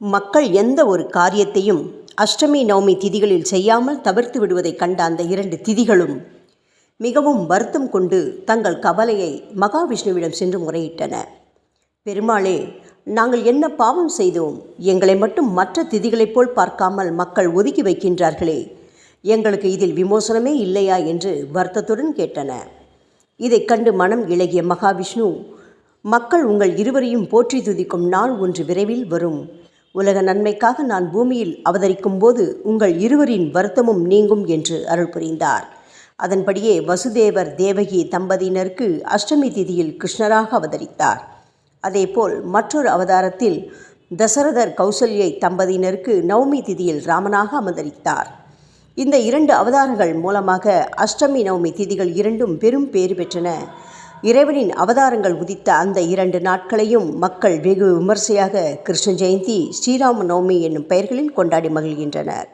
மக்கள் எந்த ஒரு காரியத்தையும் அஷ்டமி நவமி திதிகளில் செய்யாமல் தவிர்த்து விடுவதை கண்ட அந்த 2 திதிகளும் மிகவும் வருத்தம் கொண்டு தங்கள் கவலையை மகாவிஷ்ணுவிடம் சென்று முறையிட்டன. பெருமாளே, நாங்கள் என்ன பாவம் செய்தோம்? எங்களை மட்டும் மற்ற திதிகளைப் போல் பார்க்காமல் மக்கள் ஒதுக்கி வைக்கின்றார்களே, எங்களுக்கு இதில் விமோசனமே இல்லையா என்று வருத்தத்துடன் கேட்டன. இதைக் கண்டு மனம் இளகிய மகாவிஷ்ணு, மக்கள் உங்கள் இருவரையும் போற்றி துதிக்கும் நாள் ஒன்று விரைவில் வரும். உலக நன்மைக்காக நான் பூமியில் அவதரிக்கும் போது உங்கள் இருவரின் வருத்தமும் நீங்கும் என்று அருள் புரிந்தார். அதன்படியே வசுதேவர் தேவகி தம்பதியினருக்கு அஷ்டமி திதியில் கிருஷ்ணராக அவதரித்தார். அதேபோல் மற்றொரு அவதாரத்தில் தசரதர் கௌசல்யை தம்பதியினருக்கு நவமி திதியில் ராமனாக அவதரித்தார். இந்த 2 அவதாரங்கள் மூலமாக அஷ்டமி நவமி திதிகள் இரண்டும் பெரும் பேறு பெற்றன. இறைவனின் அவதாரங்கள் உதித்த அந்த 2 நாட்களையும் மக்கள் வெகு விமர்சையாக கிருஷ்ண ஜெயந்தி, ஸ்ரீராம நவமி என்னும் பெயர்களில் கொண்டாடி மகிழ்கின்றனர்.